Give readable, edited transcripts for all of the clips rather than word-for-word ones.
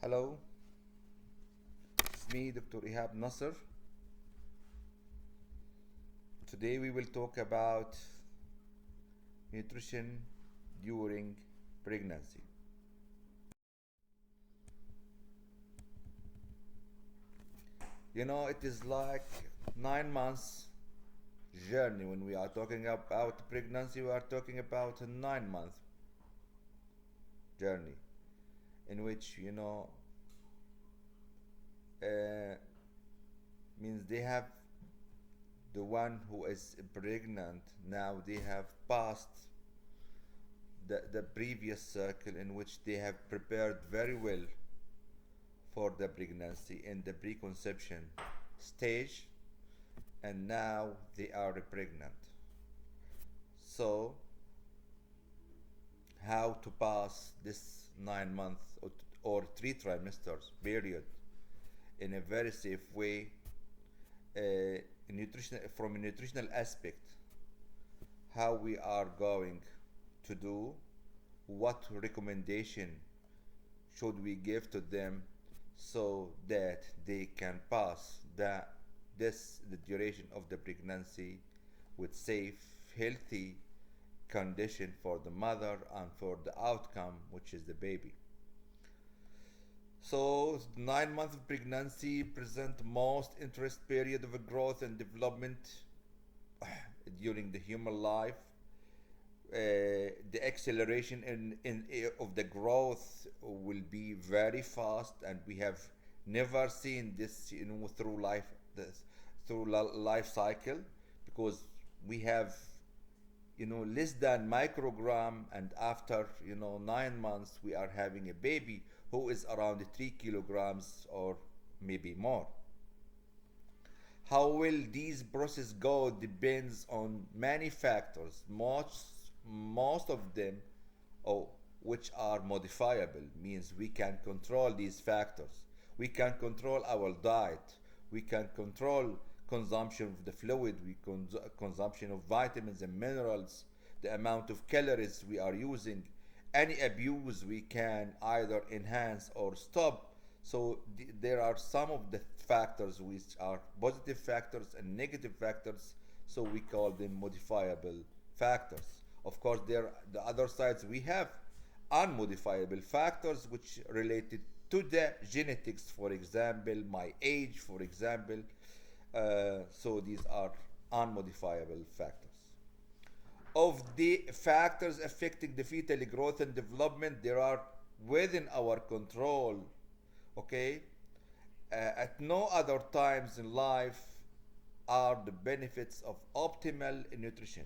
Hello, it's me, Dr. Ihab Naser. Today we will talk about nutrition during pregnancy. It is like 9 months journey. When we are talking about pregnancy, we are talking about a 9 month journey in which uh, means they have the one who is pregnant now, they have passed the previous circle in which they have prepared very well for the pregnancy in the preconception stage, and now they are pregnant. So how to pass this 9 months or 3 trimesters period in a very safe way, from a nutritional aspect, how we are going to do, what recommendation should we give to them so that they can pass the duration of the pregnancy with safe, healthy condition for the mother and for the outcome, which is the baby. So 9 months of pregnancy present most interest period of growth and development during the human life. The acceleration of the growth will be very fast, and we have never seen this through life cycle, because we have less than microgram, and after 9 months we are having a baby who is around 3 kilograms or maybe more. How will these process go depends on many factors, most of them, oh, which are modifiable, means we can control these factors. We can control our diet, we can control consumption of the fluid, consumption of vitamins and minerals, the amount of calories we are using. Any abuse we can either enhance or stop. So there are some of the factors which are positive factors and negative factors, so we call them modifiable factors. Of course, there the other sides, we have unmodifiable factors which related to the genetics, for example my age, for example. So these are unmodifiable factors. Of the factors affecting the fetal growth and development, there are within our control. Okay, at no other times in life are the benefits of optimal nutrition.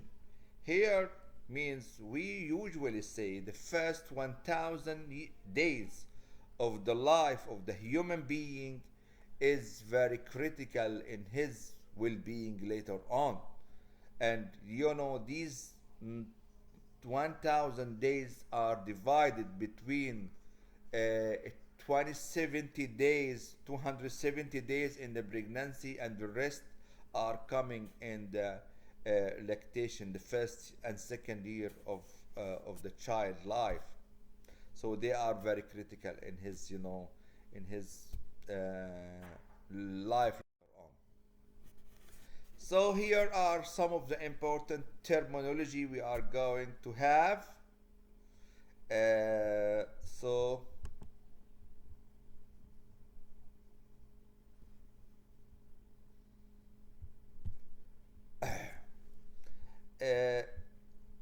Here means we usually say the first 1000 days of the life of the human being is very critical in his well-being later on. And these 1000 days are divided between uh, 2070 days 270 days in the pregnancy, and the rest are coming in the lactation, the first and second year of the child life. So they are very critical in his life later on. So here are some of the important terminology we are going to have. So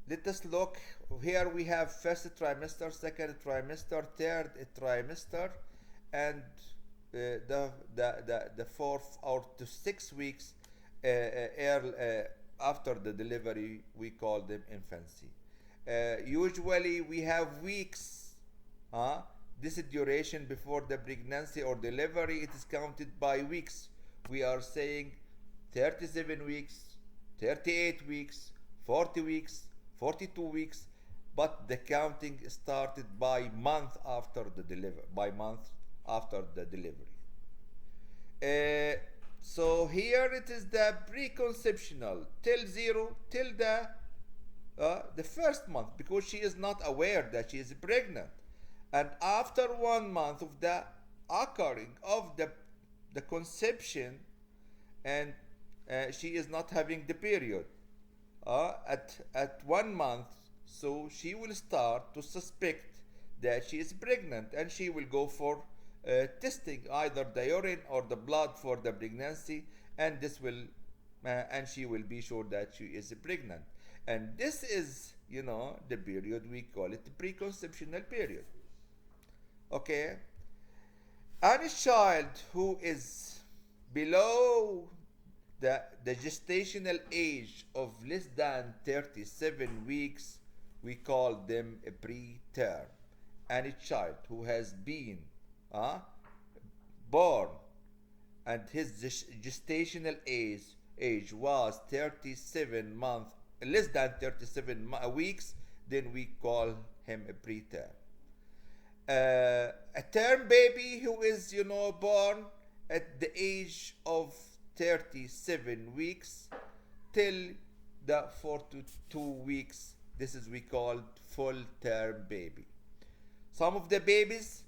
let us look. Here we have first trimester, second trimester, third trimester, and the 4 or to 6 weeks early, after the delivery, we call them infancy. Usually we have weeks. This duration before the pregnancy or delivery, it is counted by weeks. We are saying 37 weeks, 38 weeks, 40 weeks, 42 weeks, but the counting started by month after the delivery. So here it is the preconceptional till zero, till the first month, because she is not aware that she is pregnant. And after 1 month of the occurring of the conception, and she is not having the period at 1 month, so she will start to suspect that she is pregnant, and she will go for testing either the urine or the blood for the pregnancy, and this will and she will be sure that she is pregnant. And this is, the period we call it the preconceptional period. Okay. Any child who is below the gestational age of less than 37 weeks, we call them a preterm. Any child who has been born and his gestational age was 37 months, less than 37 weeks, then we call him a preterm. A term baby who is, born at the age of 37 weeks till the 42 weeks, this is we call full term baby. Some of the babies,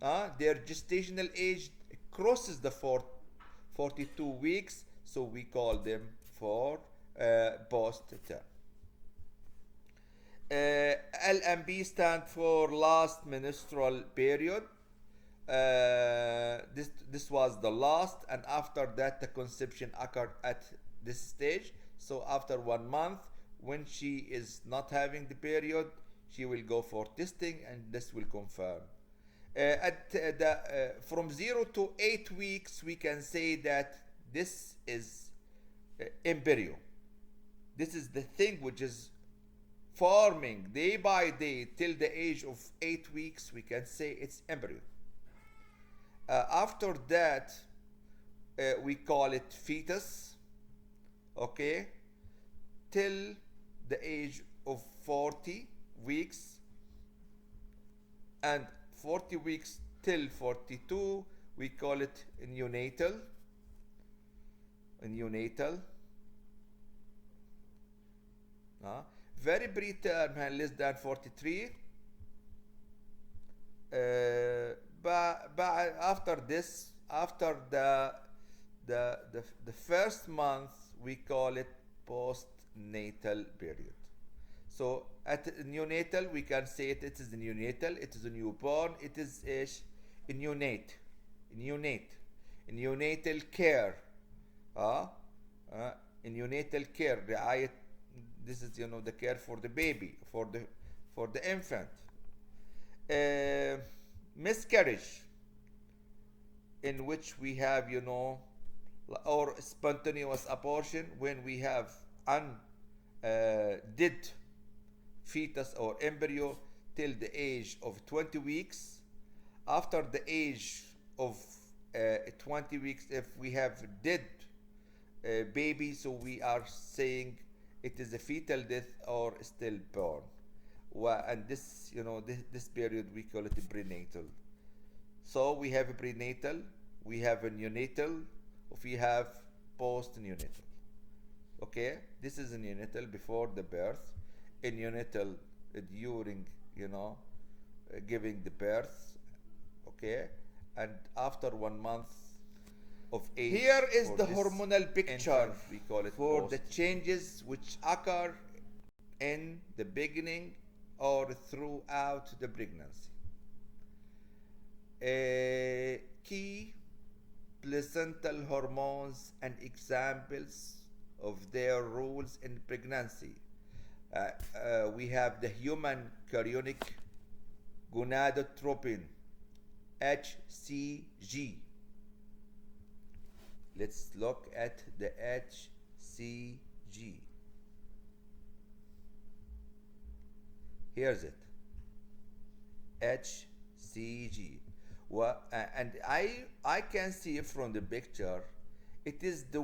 their gestational age crosses the 42 weeks, so we call them for post-term. LMP stand for last menstrual period. This was the last, and after that the conception occurred at this stage. So after 1 month, when she is not having the period, she will go for testing, and this will confirm. From 0 to 8 weeks, we can say that this is embryo. This is the thing which is forming day by day till the age of 8 weeks. We can say it's embryo. After that, we call it fetus. Okay, till the age of 40 weeks, and 40 weeks till 42, we call it neonatal. Very preterm and less than 43. But after this, after the first month, we call it postnatal period. So at neonatal, we can say it is neonatal, it is a newborn, it is a neonate, neonatal care. In neonatal care, this is the care for the baby, for the infant. Miscarriage, in which we have or spontaneous abortion, when we have dead fetus or embryo till the age of 20 weeks. After the age of 20 weeks, if we have dead baby, so we are saying it is a fetal death or stillborn. And this, this period we call it prenatal. So we have a prenatal, we have a neonatal, we have post-neonatal. Okay, this is a neonatal before the birth, a neonatal during, giving the birth. Okay, and after 1 month of age. Here is the hormonal picture infant, we call it for the changes which occur in the beginning or throughout the pregnancy. Key placental hormones and examples of their roles in pregnancy. We have the human chorionic gonadotropin, HCG. Let's look at the HCG. Here's it, HCG. And I can see from the picture, it is the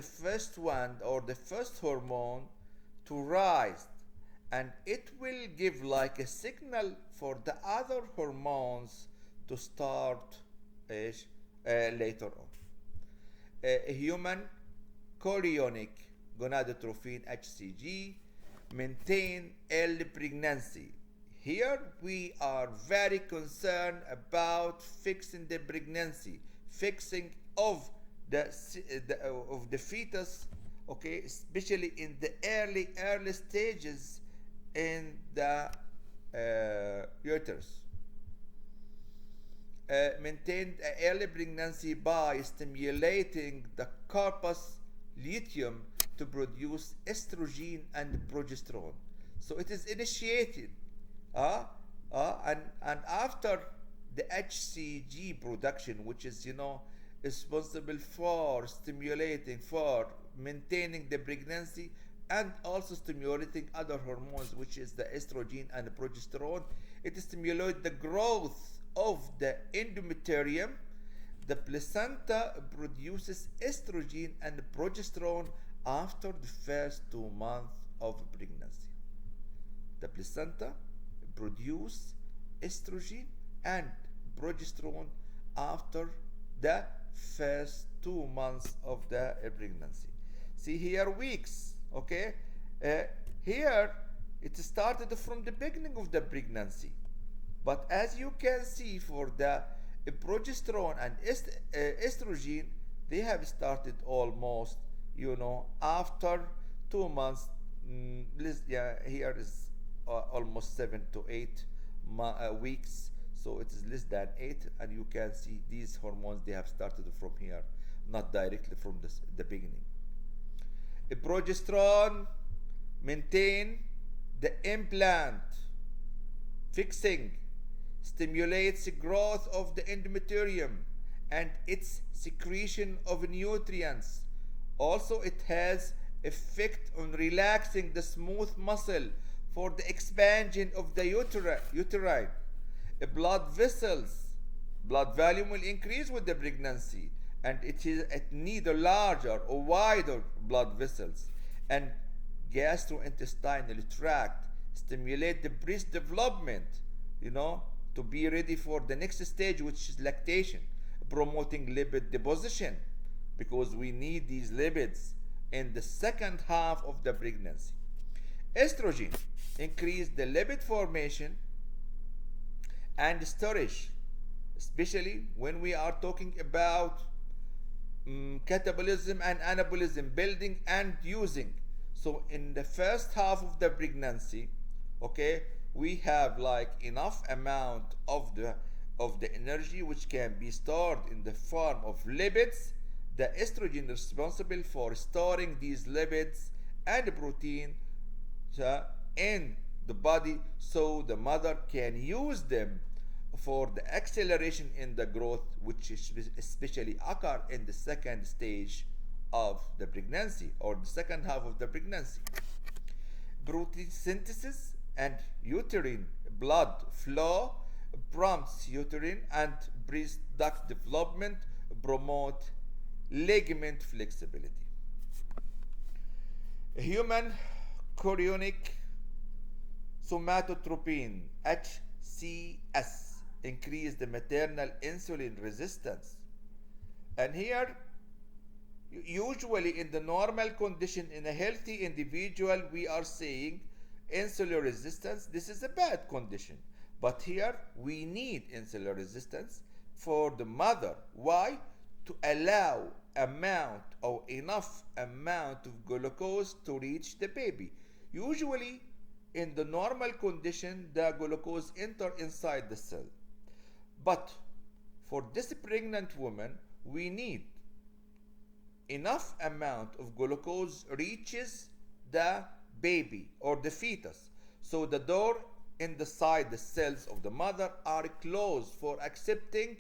first one or the first hormone to rise, and it will give like a signal for the other hormones to start later on. A human chorionic gonadotropin, HCG, maintain early pregnancy, Here we are very concerned about fixing the pregnancy, fixing of the fetus, okay, especially in the early stages in the uterus. Maintained early pregnancy by stimulating the corpus luteum to produce estrogen and progesterone. So it is initiated, and after the HCG production, which is responsible for stimulating, for maintaining the pregnancy, and also stimulating other hormones, which is the estrogen and the progesterone. It stimulates the growth of the endometrium. The placenta produces estrogen and progesterone after the first 2 months of pregnancy. The placenta produces estrogen and progesterone after the first 2 months of the pregnancy. See here, weeks, okay? Here it started from the beginning of the pregnancy. But as you can see, for the progesterone and estrogen, they have started almost, after 2 months. Here is almost 7 to 8 weeks. So it is less than 8, and you can see these hormones, they have started from here, not directly from the beginning. A progesterone maintain the implant, fixing, stimulates growth of the endometrium and its secretion of nutrients. Also, it has effect on relaxing the smooth muscle for the expansion of the uterine. Blood vessels, blood volume will increase with the pregnancy, and it needs a larger or wider blood vessels. And gastrointestinal tract stimulate the breast development, to be ready for the next stage, which is lactation, promoting lipid deposition, because we need these lipids in the second half of the pregnancy. Estrogen increase the lipid formation and storage, especially when we are talking about catabolism and anabolism, building and using. So in the first half of the pregnancy, okay, we have like enough amount of the energy which can be stored in the form of lipids. The estrogen is responsible for storing these lipids and protein in the body, so the mother can use them for the acceleration in the growth, which especially occur in the second stage of the pregnancy, or the second half of the pregnancy. Protein synthesis and uterine blood flow prompts uterine and breast duct development, promote ligament flexibility. Human chorionic somatotropin, HCS, increase the maternal insulin resistance. And here, usually in the normal condition, in a healthy individual, we are saying insulin resistance, this is a bad condition. But here we need insulin resistance for the mother. Why? To allow enough amount of glucose to reach the baby. Usually in the normal condition, the glucose enter inside the cell. But for this pregnant woman, we need enough amount of glucose reaches the baby or the fetus. So the door inside the cells of the mother are closed for accepting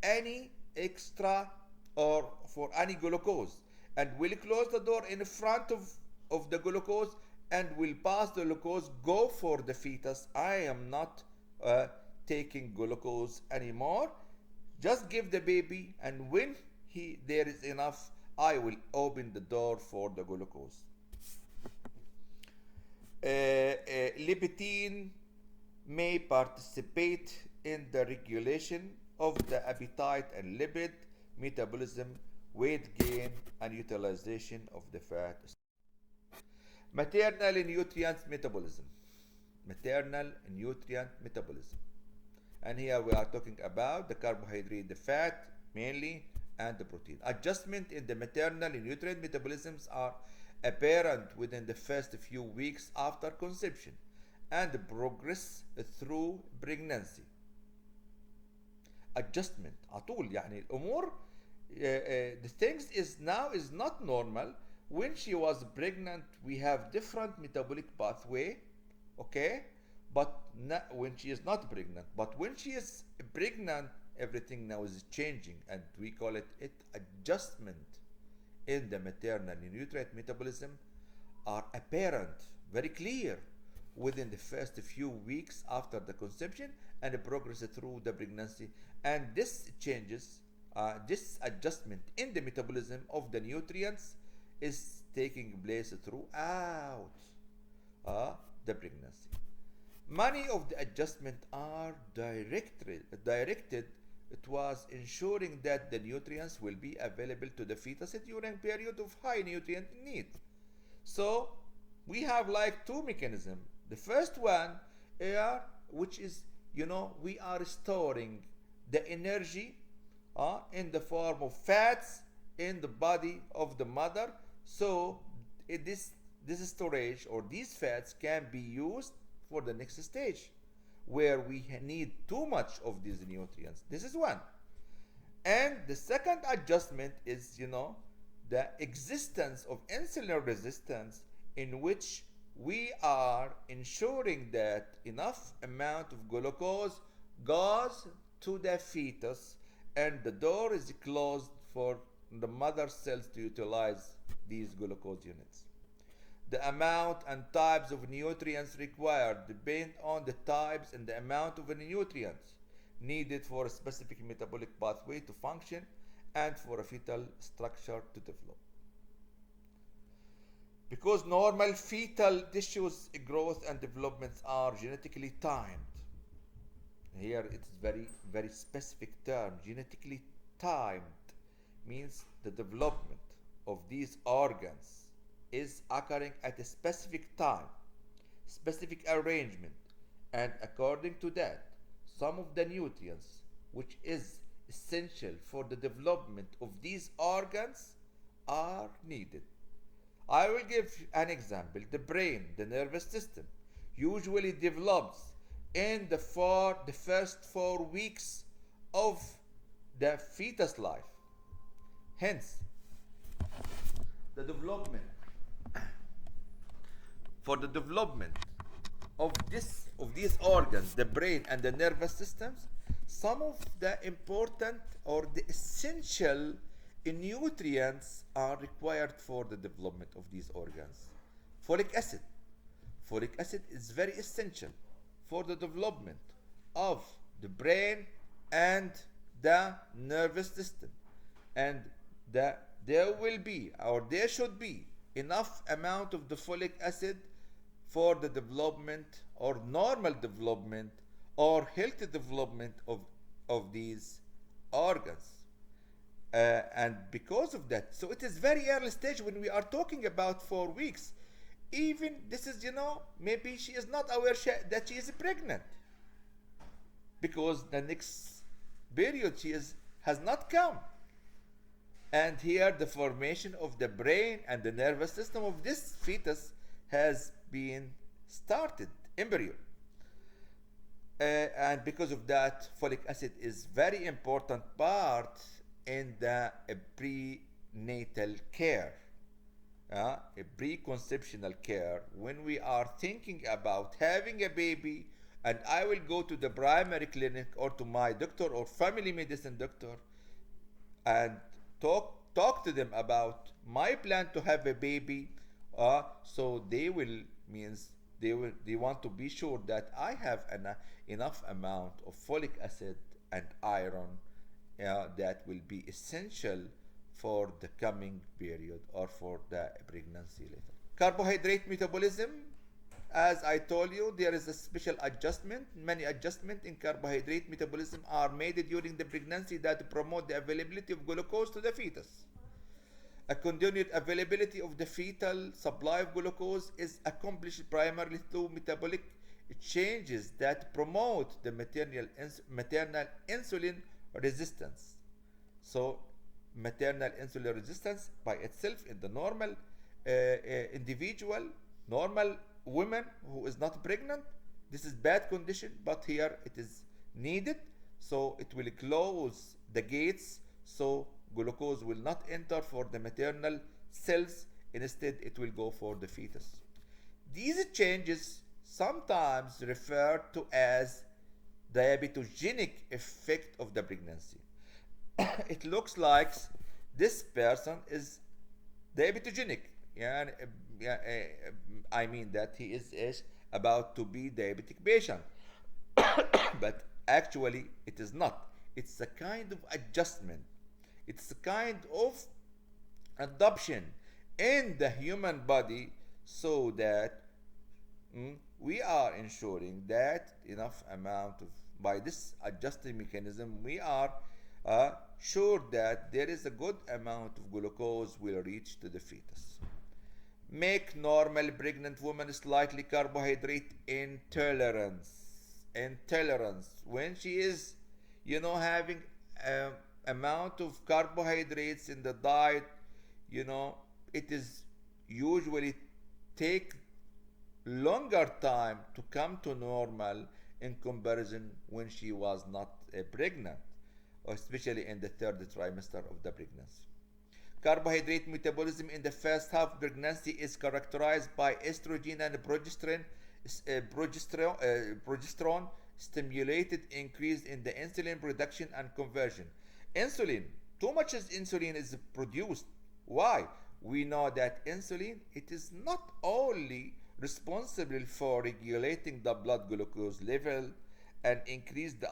any extra or for any glucose, and will close the door in front of the glucose and will pass the glucose, go for the fetus. I am not taking glucose anymore. Just give the baby, and when there is enough, I will open the door for the glucose. Leptin may participate in the regulation of the appetite and lipid metabolism, weight gain, and utilization of the fat. Maternal nutrients metabolism. maternal nutrient metabolism. And here we are talking about the carbohydrate, the fat mainly, and the protein. Adjustment in the maternal nutrient metabolisms are apparent within the first few weeks after conception and progress through pregnancy. Adjustment على طول يعني الامور the things is now is not normal. When she was pregnant we have different metabolic pathway, okay, but not when she is not pregnant. But when she is pregnant everything now is changing, and we call it adjustment in the maternal nutrient metabolism are apparent, very clear within the first few weeks after the conception and the progress through the pregnancy. And this changes, this adjustment in the metabolism of the nutrients is taking place throughout the pregnancy. Many of the adjustments are directed towards ensuring that the nutrients will be available to the fetus during period of high nutrient need. So we have like two mechanisms. The first one, which is, we are storing the energy in the form of fats in the body of the mother. So this storage or these fats can be used for the next stage where we need too much of these nutrients. This is one. And the second adjustment is, the existence of insulin resistance, in which we are ensuring that enough amount of glucose goes to the fetus and the door is closed for the mother cells to utilize these glucose units. The amount and types of nutrients required depend on the types and the amount of the nutrients needed for a specific metabolic pathway to function and for a fetal structure to develop. Because normal fetal tissues growth and developments are genetically timed. Here it is very, very specific term. Genetically timed means the development of these organs is occurring at a specific time, specific arrangement, and according to that, some of the nutrients which is essential for the development of these organs are needed. I will give an example. The brain, the nervous system, usually develops in the first 4 weeks of the fetus life. Hence, the development for the development of these organs, the brain and the nervous systems, some of the important or the essential nutrients are required for the development of these organs. Folic acid. Folic acid is very essential for the development of the brain and the nervous system. And there will be, or there should be, enough amount of the folic acid for the development or normal development or healthy development of these organs. And because of that, so it is very early stage when we are talking about 4 weeks. Even this is, maybe she is not aware that she is pregnant, because the next period has not come. And here the formation of the brain and the nervous system of this fetus has been started, embryo. And because of that, folic acid is very important part in the prenatal care, a preconceptional care. When we are thinking about having a baby, and I will go to the primary clinic or to my doctor or family medicine doctor and talk to them about my plan to have a baby, so they want to be sure that I have enough amount of folic acid and iron that will be essential for the coming period or for the pregnancy later. Carbohydrate metabolism, as I told you, there is a special adjustment. Many adjustments in carbohydrate metabolism are made during the pregnancy that promote the availability of glucose to the fetus. A continued availability of the fetal supply of glucose is accomplished primarily through metabolic changes that promote the maternal insulin resistance. So, maternal insulin resistance by itself in the normal individual, normal woman who is not pregnant, this is bad condition, but here it is needed. So it will close the gates so glucose will not enter for the maternal cells. Instead, it will go for the fetus. These changes sometimes referred to as diabetogenic effect of the pregnancy. It looks like this person is diabetogenic. Yeah, yeah, I mean that is about to be diabetic patient, but actually it is not. It's a kind of adjustment. It's a kind of adoption in the human body so that we are ensuring that enough amount of by this adjusting mechanism we are sure that there is a good amount of glucose will reach to the fetus. Make normal pregnant woman slightly carbohydrate intolerance when she is having a amount of carbohydrates in the diet, it is usually take longer time to come to normal in comparison when she was not pregnant, especially in the third trimester of the pregnancy. Carbohydrate metabolism in the first half of pregnancy is characterized by estrogen and progesterone stimulated increase in the insulin production and conversion. Insulin, too much insulin is produced. Why? We know that insulin, it is not only responsible for regulating the blood glucose level and increase the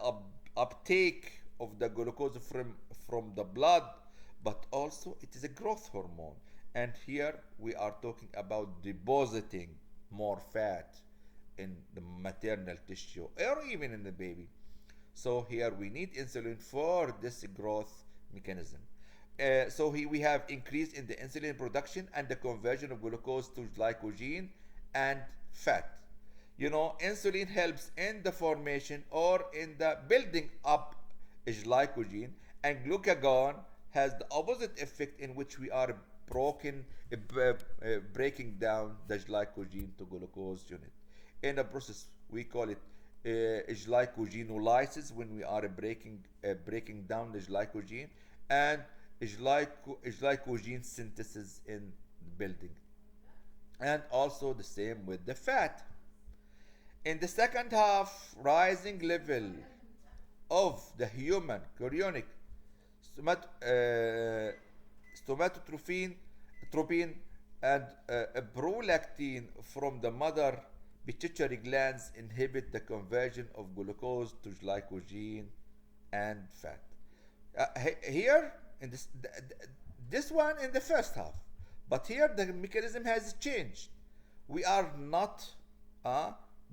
uptake of the glucose from the blood, but also it is a growth hormone. And here we are talking about depositing more fat in the maternal tissue or even in the baby. So here we need insulin for this growth mechanism. We have increase in the insulin production and the conversion of glucose to glycogen and fat. Insulin helps in the formation or in the building up glycogen, and glucagon has the opposite effect in which we are breaking down the glycogen to glucose unit. In the process, we call it glycogenolysis when we are breaking down the glycogen, and glycogen synthesis in building. And also the same with the fat. In the second half, rising level of the human chorionic somatotropin and prolactin from the mother pituitary glands inhibit the conversion of glucose to glycogen and fat. Here in this one in the first half, but here the mechanism has changed. We are not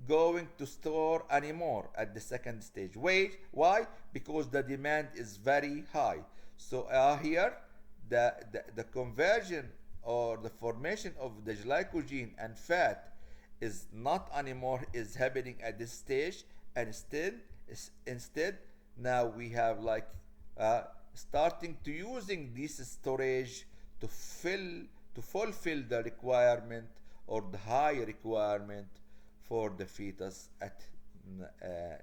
going to store anymore at the second stage. Why? Because the demand is very high. So here the conversion or the formation of the glycogen and fat is not anymore is happening at this stage, and instead now we have like starting to using this storage to fulfill the requirement or the high requirement for the fetus at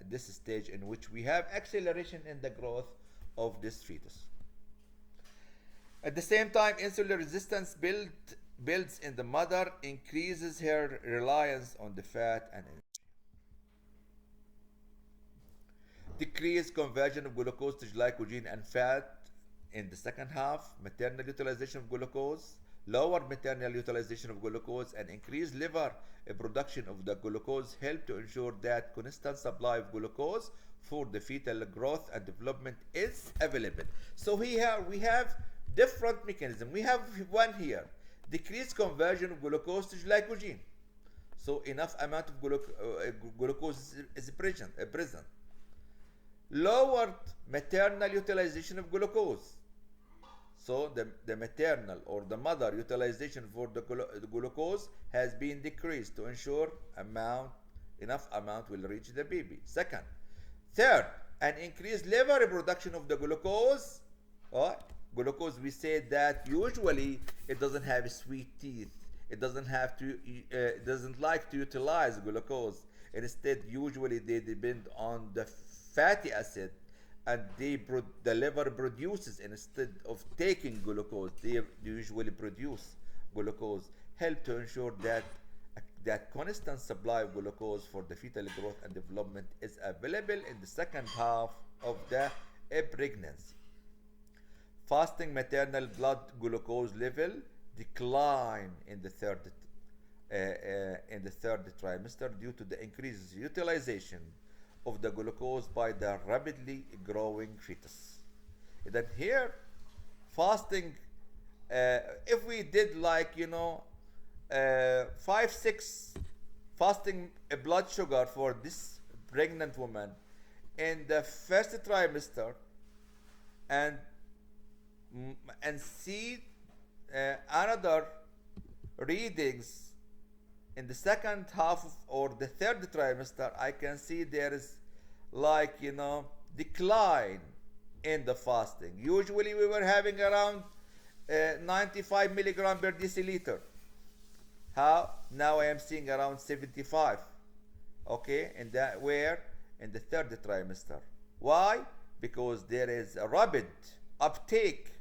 this stage in which we have acceleration in the growth of this fetus. At the same time, insulin resistance builds in the mother, increases her reliance on the fat and energy. Decreased conversion of glucose to glycogen and fat in the second half, maternal utilization of glucose, lower maternal utilization of glucose, and increased liver production of the glucose help to ensure that constant supply of glucose for the fetal growth and development is available. So here we have different mechanism. We have one here, decreased conversion of glucose to glycogen. So enough amount of glucose is present. Lowered maternal utilization of glucose. So the maternal or the mother utilization for the glucose has been decreased to ensure amount enough amount will reach the baby. Second, third, an increased liver production of the glucose. Oh, glucose, we said that usually it doesn't have sweet teeth. It doesn't have to. It doesn't like to utilize glucose. Instead, usually they depend on the fatty acid, and the liver produces, instead of taking glucose, they usually produce glucose, help to ensure that constant supply of glucose for the fetal growth and development is available in the second half of the pregnancy. Fasting maternal blood glucose level decline in the third trimester due to the increased utilization of the glucose by the rapidly growing fetus. Then here, fasting, if we did like 5 6 fasting blood sugar for this pregnant woman in the first trimester, and see another readings in the second half or the third trimester, I can see there is like decline in the fasting. Usually we were having around 95 milligram per deciliter. How now I am seeing around 75. Okay, and that where in the third trimester. Why? Because there is a rapid uptake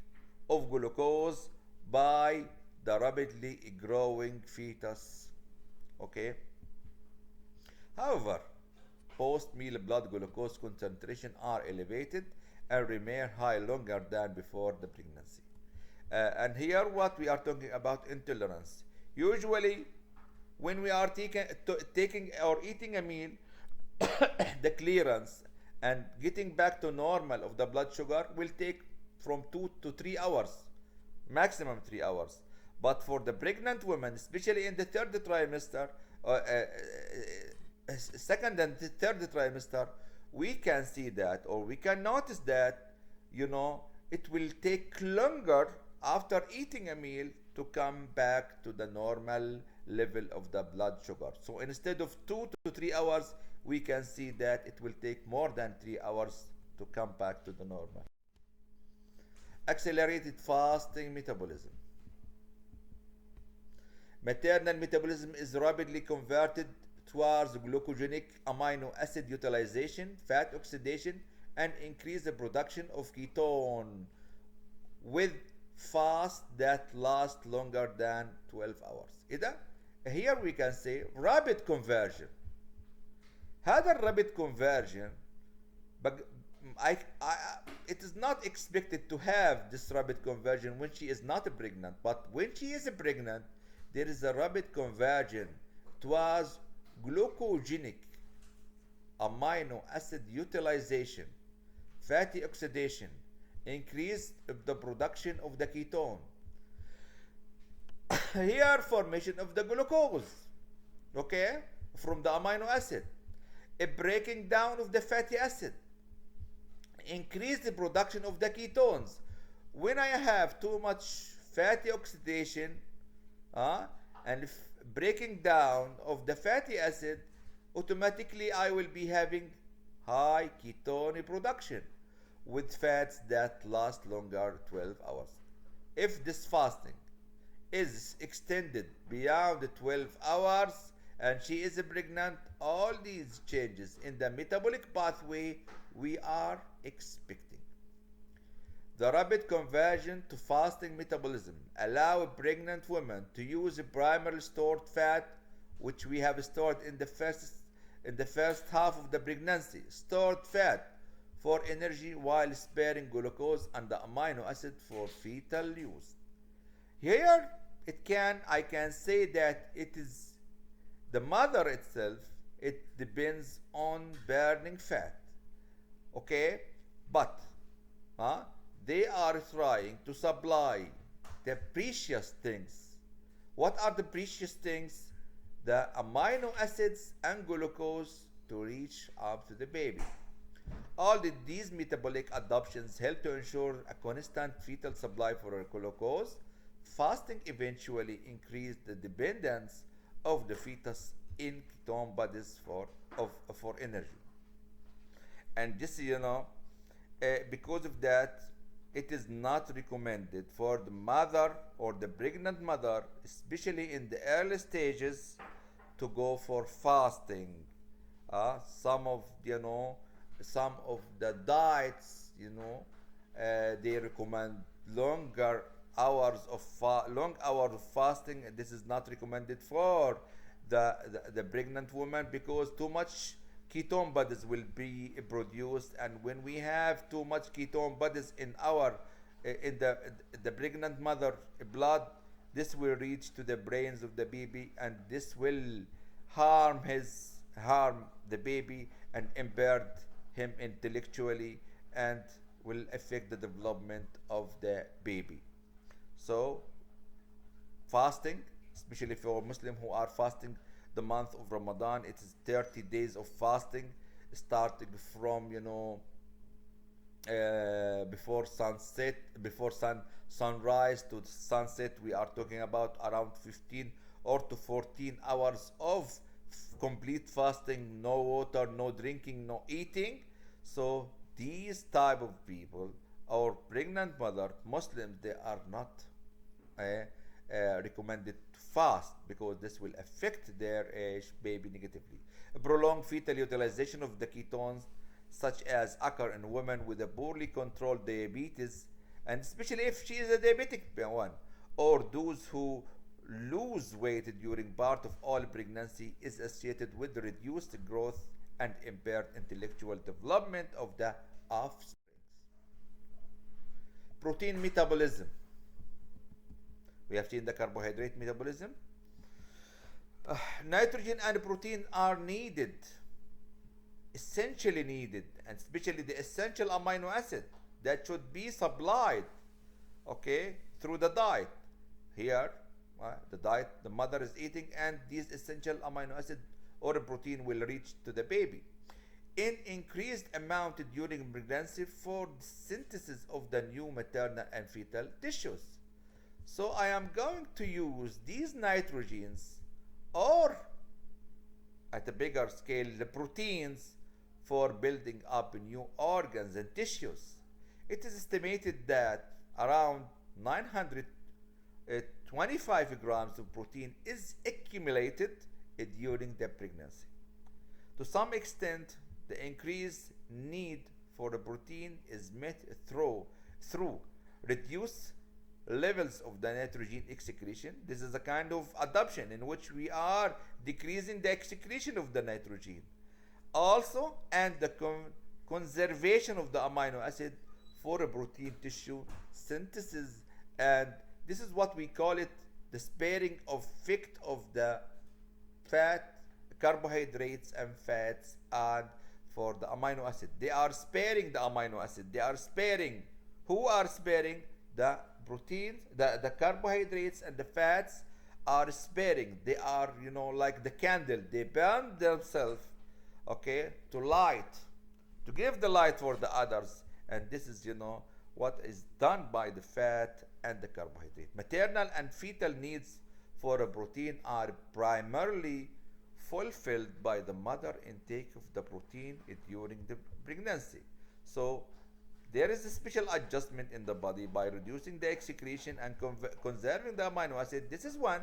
of glucose by the rapidly growing fetus. Okay. However, post-meal blood glucose concentration are elevated and remain high longer than before the pregnancy. And here what we are talking about intolerance. Usually when we are taking or eating a meal, the clearance and getting back to normal of the blood sugar will take from 2 to 3 hours, maximum 3 hours. But for the pregnant women, especially in the third trimester, second and third trimester, we can see that, or we can notice that, it will take longer after eating a meal to come back to the normal level of the blood sugar. So instead of 2 to 3 hours, we can see that it will take more than 3 hours to come back to the normal. Accelerated fasting metabolism. Maternal metabolism is rapidly converted towards glucogenic amino acid utilization, fat oxidation, and increase the production of ketone with fast that last longer than 12 hours. Here we can say rapid conversion. هذا rapid conversion, but it is not expected to have this rapid conversion when she is not pregnant, but when she is pregnant, there is a rapid conversion towards glucogenic amino acid utilization, fatty oxidation, increase the production of the ketone. Here, formation of the glucose, okay, from the amino acid, a breaking down of the fatty acid, increase the production of the ketones. When I have too much fatty oxidation and breaking down of the fatty acid, automatically I will be having high ketone production with fats that last longer 12 hours. If this fasting is extended beyond the 12 hours and she is pregnant, all these changes in the metabolic pathway we are expecting. The rapid conversion to fasting metabolism allow pregnant women to use primary stored fat, which we have stored in the first half of the pregnancy, stored fat for energy, while sparing glucose and the amino acid for fetal use. Here I can say that it is the mother itself, it depends on burning fat. Okay, but they are trying to supply the precious things. What are the precious things? The amino acids and glucose to reach up to the baby. All these metabolic adaptations help to ensure a constant fetal supply for glucose. Fasting eventually increased the dependence of the fetus in ketone bodies for energy. And this, because of that, it is not recommended for the mother or the pregnant mother, especially in the early stages, to go for fasting. Some of some of the diets, they recommend longer long hours of fasting. This is not recommended for the pregnant woman, because too much ketone bodies will be produced, and when we have too much ketone bodies in our in the pregnant mother blood, this will reach to the brains of the baby, and this will harm the baby and impair him intellectually, and will affect the development of the baby. So fasting, especially for Muslim who are fasting the month of Ramadan, it is 30 days of fasting, starting from before sunset, before sunrise to sunset. We are talking about around 15 or to 14 hours of complete fasting, no water, no drinking, no eating. So these type of people, our pregnant mother Muslims, they are not recommended to fast, because this will affect their baby negatively. A prolonged fetal utilization of the ketones, such as occur in women with a poorly controlled diabetes, and especially if she is a diabetic one, or those who lose weight during part of all pregnancy, is associated with the reduced growth and impaired intellectual development of the offspring. Protein metabolism. We have seen the carbohydrate metabolism. Nitrogen and protein are needed, essentially needed, and especially the essential amino acid that should be supplied, okay, through the diet. Here, the diet the mother is eating, and these essential amino acid or protein will reach to the baby in increased amount during pregnancy for the synthesis of the new maternal and fetal tissues. So I am going to use these nitrogens, or at a bigger scale the proteins, for building up new organs and tissues. It is estimated that around 925 grams of protein is accumulated during the pregnancy. To some extent, the increased need for the protein is met through reduced levels of the nitrogen excretion. This is a kind of adaptation in which we are decreasing the excretion of the nitrogen. Also, and the conservation of the amino acid for a protein tissue synthesis, and this is what we call it, the sparing effect of the fat, carbohydrates and fats, and for the amino acid. They are sparing the amino acid. They are sparing. Who are sparing? The proteins, the carbohydrates and the fats are sparing. They are, like the candle. They burn themselves, okay, to light, to give the light for the others. And this is, what is done by the fat and the carbohydrate. Maternal and fetal needs for a protein are primarily fulfilled by the mother intake of the protein during the pregnancy. So there is a special adjustment in the body by reducing the excretion and conserving the amino acid. This is one,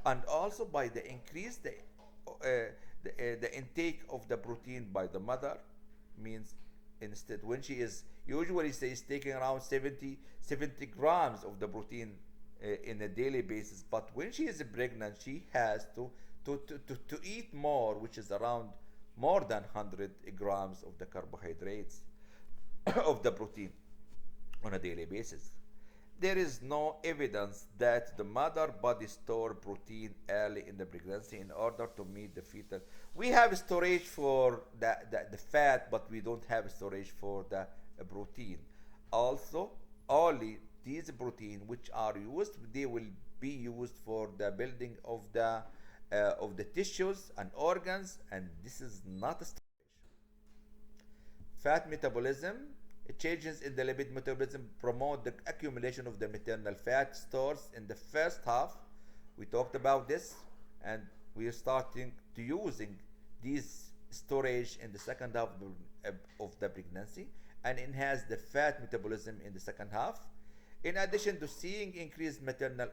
and also by the increase the intake of the protein by the mother. Means instead, when she is usually says taking around 70 grams of the protein in a daily basis, but when she is pregnant, she has to eat more, which is around more than 100 grams of the carbohydrates of the protein on a daily basis. There is no evidence that the mother body store protein early in the pregnancy in order to meet the fetal. We have storage for the fat, but we don't have storage for the protein. Also, only these protein which are used, they will be used for the building of the tissues and organs, and this is not a storage. Fat metabolism. Changes in the lipid metabolism promote the accumulation of the maternal fat stores in the first half. We talked about this, and we are starting to using these storage in the second half of the pregnancy and enhance the fat metabolism in the second half. In addition to seeing increased maternal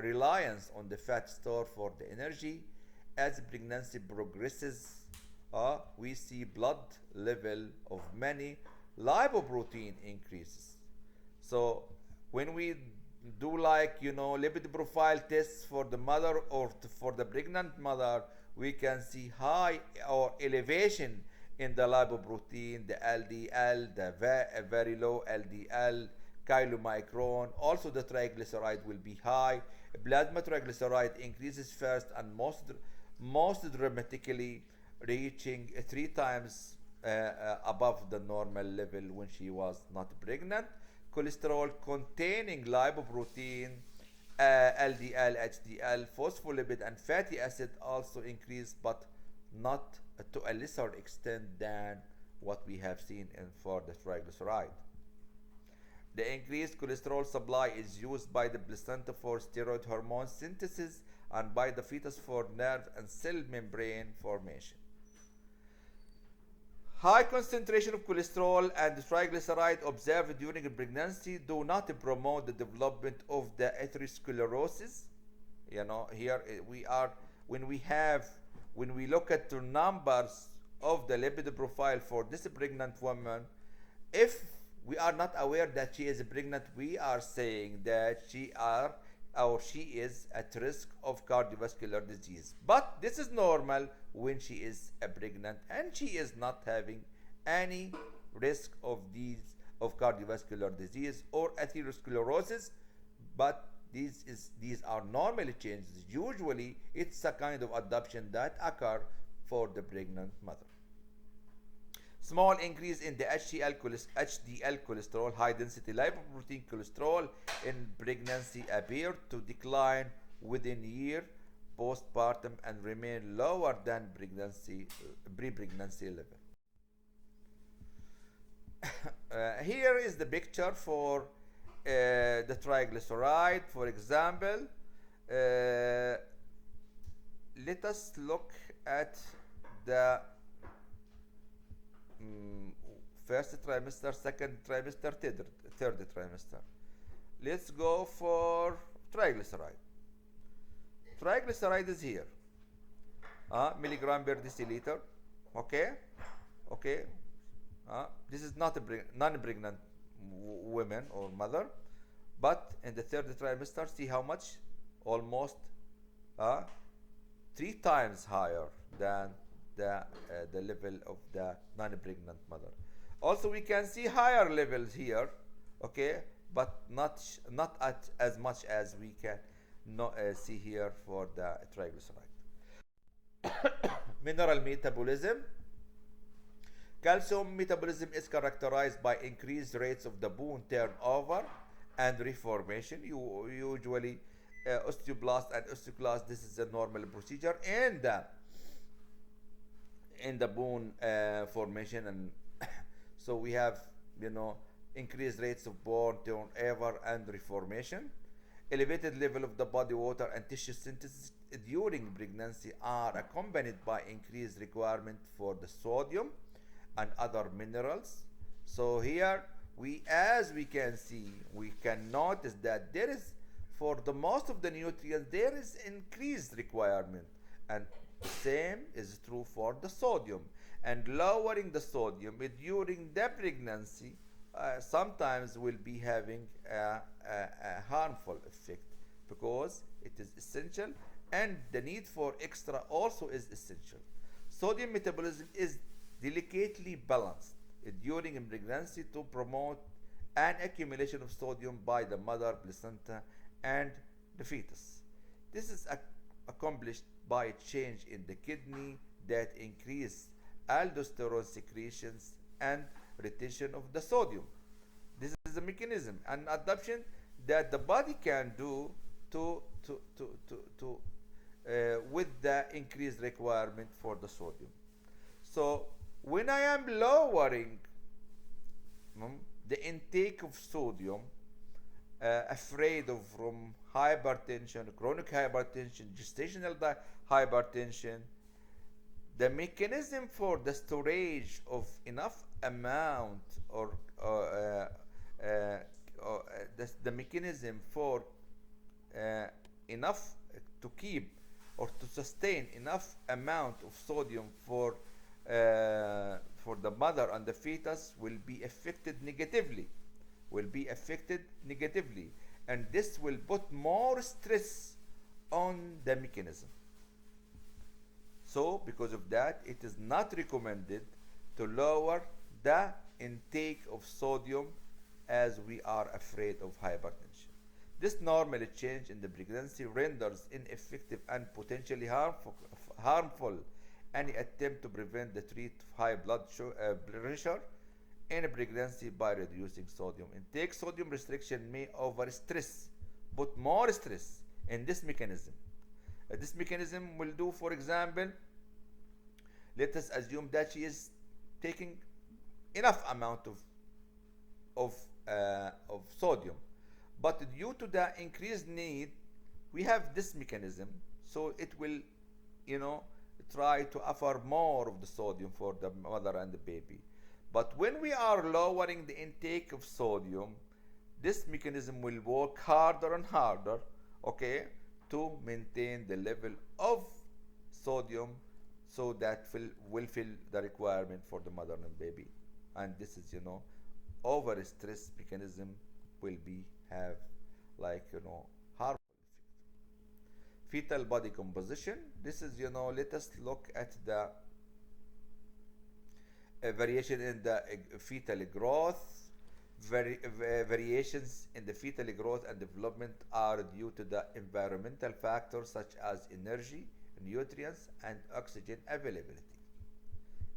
reliance on the fat store for the energy, as pregnancy progresses, we see blood level of many lipoprotein increases. So when we do like lipid profile tests for the mother or for the pregnant mother, we can see high or elevation in the lipoprotein, the LDL, the very low LDL, chylomicron. Also the triglyceride will be high. Plasma triglyceride increases first and most dramatically, reaching 3 times above the normal level when she was not pregnant. Cholesterol containing lipoprotein, LDL, HDL, phospholipid, and fatty acid also increase, but not to a lesser extent than what we have seen for the triglyceride. The increased cholesterol supply is used by the placenta for steroid hormone synthesis and by the fetus for nerve and cell membrane formation. High concentration of cholesterol and triglyceride observed during pregnancy do not promote the development of the atherosclerosis. Here we are, when we look at the numbers of the lipid profile for this pregnant woman, if we are not aware that she is pregnant, we are saying that she is at risk of cardiovascular disease. But this is normal when she is pregnant and she is not having any risk of cardiovascular disease or atherosclerosis. But these are normal changes. Usually it's a kind of adoption that occur for the pregnant mother. Small increase in the HDL cholesterol, high density lipoprotein cholesterol in pregnancy appear to decline within a year postpartum and remain lower than pre-pregnancy level. Here is the picture for the triglyceride, for example. Let us look at the first trimester, second trimester, third trimester. Let's go for triglyceride. Triglyceride is here, milligram per deciliter. Okay. This is not a non-pregnant woman or mother, but in the third trimester, see how much? Almost 3 times higher than the level of the non-pregnant mother. Also, we can see higher levels here, okay, but not at as much as we can see here for the triglyceride. Mineral metabolism. Calcium metabolism is characterized by increased rates of the bone turnover and reformation. Usually, osteoblast and osteoclast. This is a normal procedure in the bone formation, and so we have increased rates of bone turnover and reformation. Elevated level of the body water and tissue synthesis during pregnancy are accompanied by increased requirement for the sodium and other minerals. So here as we can see, we can notice that there is, for the most of the nutrients, there is increased requirement, and the same is true for the sodium. And lowering the sodium during the pregnancy sometimes will be having a harmful effect, because it is essential and the need for extra also is essential. Sodium metabolism is delicately balanced during pregnancy to promote an accumulation of sodium by the mother, placenta, and the fetus. This is accomplished by a change in the kidney that increase aldosterone secretions and retention of the sodium. This is a mechanism and adaptation that the body can do with the increased requirement for the sodium. So when I am lowering the intake of sodium, afraid of from hypertension, chronic hypertension, gestational hypertension. The mechanism for the storage of enough amount uh, uh, the mechanism for uh, enough to keep or to sustain enough amount of sodium for the mother and the fetus will be affected negatively, and this will put more stress on the mechanism. So because of that, it is not recommended to lower the intake of sodium as we are afraid of hypertension. This normal change in the pregnancy renders ineffective and potentially harmful any attempt to prevent the treat of high blood pressure in a pregnancy by reducing sodium intake. Sodium restriction may overstress, put more stress in this mechanism. This mechanism will do, for example, let us assume that she is taking enough amount of sodium, but due to the increased need, we have this mechanism, so it will, you know, try to offer more of the sodium for the mother and the baby. But when we are lowering the intake of sodium, this mechanism will work harder and harder, okay, to maintain the level of sodium so that will fill the requirement for the mother and baby. And this is, you know, over stress mechanism will be have, like, you know, harmful effect. Fetal body composition. This is, you know, let us look at the variation in the fetal growth. Variations in the fetal growth and development are due to the environmental factors such as energy, nutrients, and oxygen availability.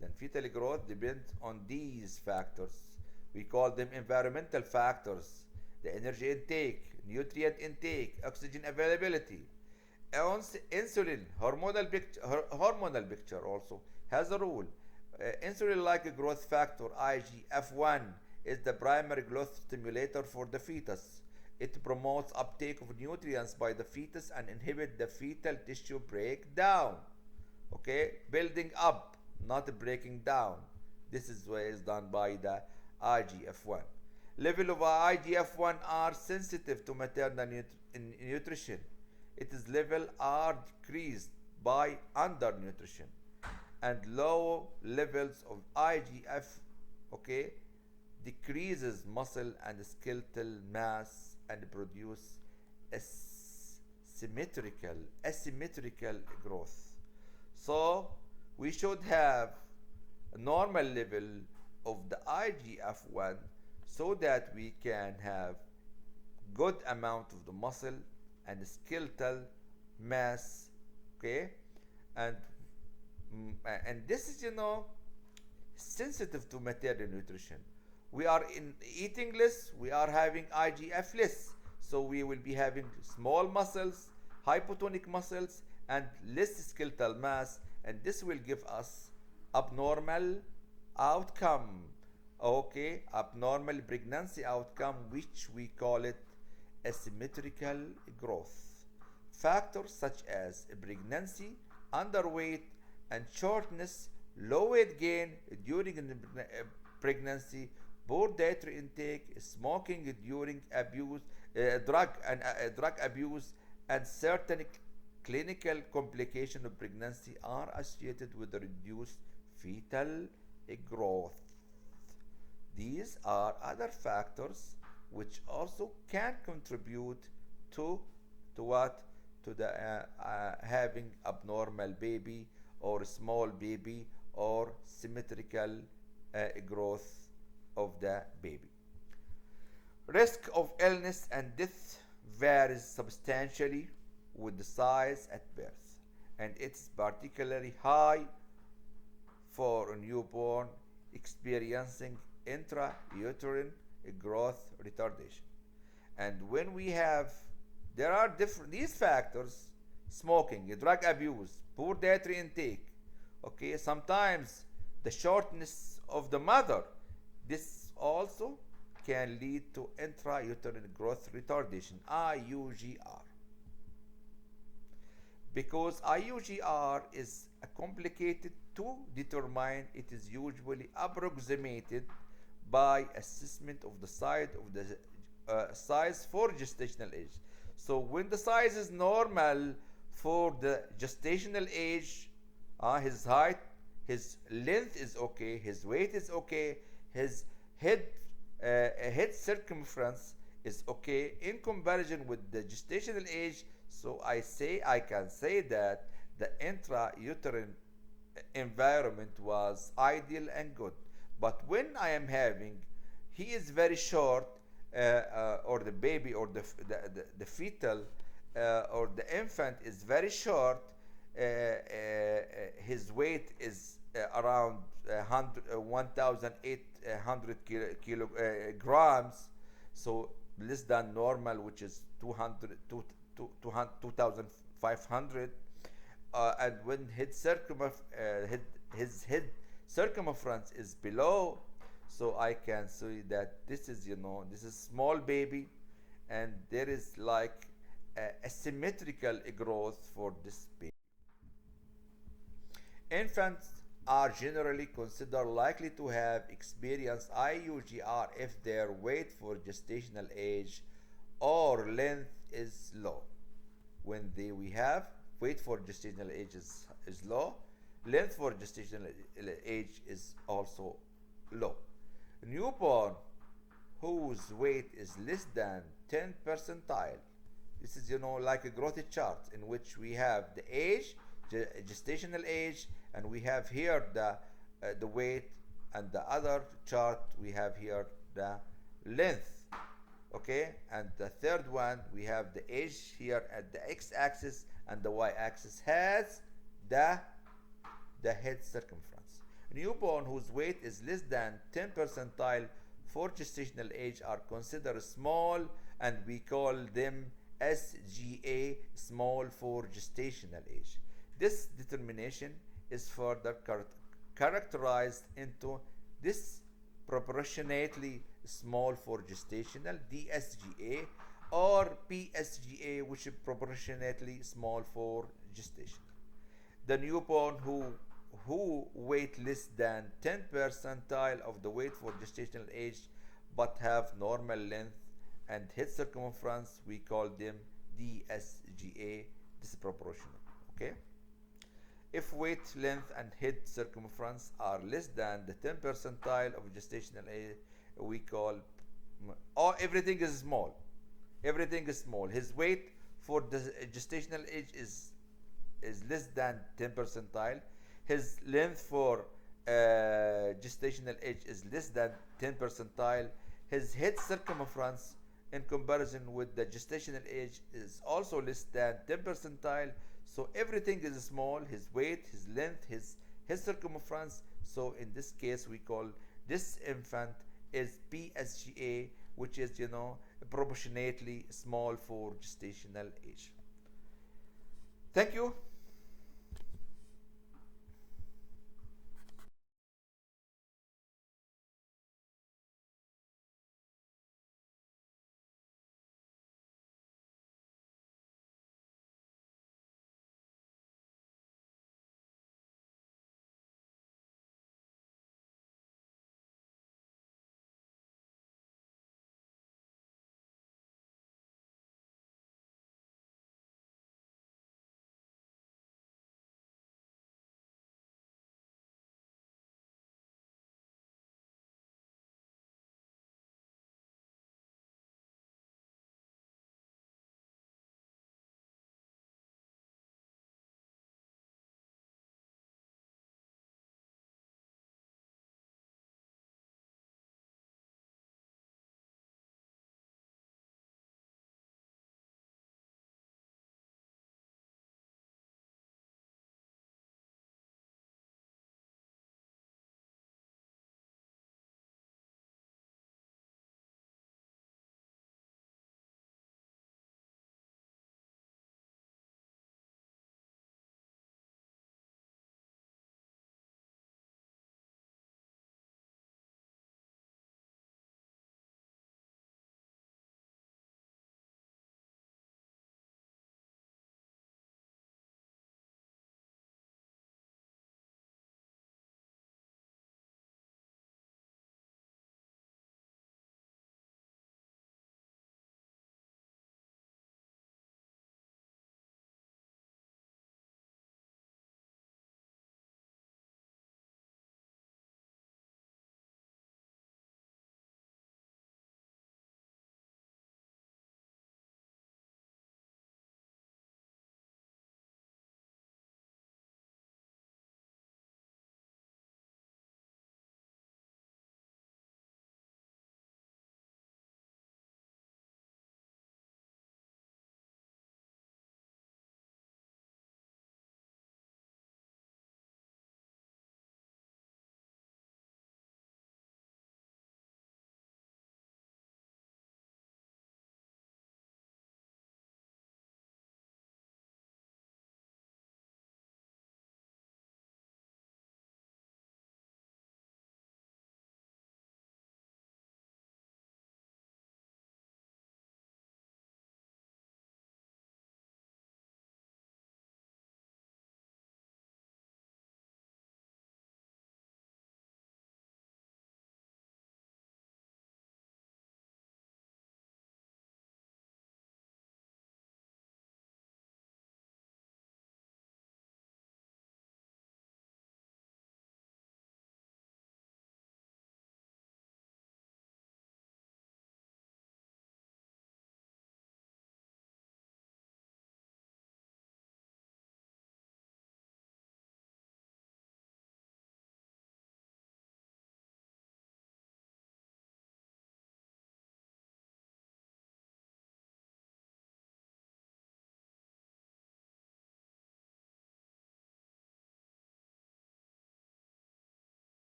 Then fetal growth depends on these factors. We call them environmental factors: the energy intake, nutrient intake, oxygen availability. Insulin, hormonal picture also has a role. Insulin-like growth factor IGF-1 is the primary growth stimulator for the fetus. It promotes uptake of nutrients by the fetus and inhibits the fetal tissue breakdown. Okay, building up, not breaking down. This is what is done by the IGF-1. Level of IGF-1 are sensitive to maternal nutrition. Its level are decreased by undernutrition, and low levels of IGF, okay, decreases muscle and skeletal mass and produce asymmetrical growth. So we should have a normal level of the IGF-1 so that we can have good amount of the muscle and skeletal mass, okay, and this is, you know, sensitive to maternal nutrition. We are in eating less, we are having IGF less, so we will be having small muscles, hypotonic muscles, and less skeletal mass, and this will give us abnormal outcome, okay, abnormal pregnancy outcome, which we call it asymmetrical growth. Factors such as pregnancy, underweight, and shortness, low weight gain during pregnancy, poor dietary intake, smoking during abuse, drug abuse, and certain clinical complications of pregnancy are associated with the reduced fetal growth. These are other factors which also can contribute to what? To the having abnormal baby or small baby or symmetrical growth of the baby. Risk of illness and death varies substantially with the size at birth, and it's particularly high for a newborn experiencing intrauterine growth retardation. And when we have, there are different, these factors: smoking, drug abuse, poor dietary intake, okay, sometimes the shortness of the mother, this also can lead to intrauterine growth retardation, IUGR. Because IUGR is complicated to determine, it is usually approximated by assessment of the size for gestational age. So when the size is normal for the gestational age, his height, his length is okay, his weight is okay, his head circumference is okay in comparison with the gestational age. So I can say that the intrauterine environment was ideal and good. But when I am having, he is very short, or the baby, or the fetal, or the infant is very short, his weight is around 1,800 kilograms, so less than normal, which is 2,500. And when his head circumference is below, so I can say that this is, this is small baby, and there is like a symmetrical growth for this baby. Infants are generally considered likely to have experienced IUGR if their weight for gestational age or length is low. When we have weight for gestational age is low, length for gestational age is also low. Newborn whose weight is less than 10 percentile. This is, like a growth chart in which we have the age, gestational age, and we have here the weight, and the other chart we have here the length. Okay, and the third one we have the age here at the x-axis, and the y-axis has the head circumference. Newborn whose weight is less than 10 percentile for gestational age are considered small, and we call them SGA, small for gestational age. This determination is further characterized into disproportionately small for gestational, DSGA, or PSGA, which is proportionately small for gestational. The newborn who weight less than 10 percentile of the weight for gestational age but have normal length and head circumference, we call them DSGA, disproportional. Okay, if weight, length, and head circumference are less than the 10 percentile of gestational age, we call, everything is small. Everything is small. His weight for the gestational age is less than 10 percentile. His length for gestational age is less than 10 percentile. His head circumference in comparison with the gestational age is also less than 10 percentile. So everything is small, his weight, his length, his circumference. So in this case we call this infant is PSGA, which is, proportionately small for gestational age. Thank you.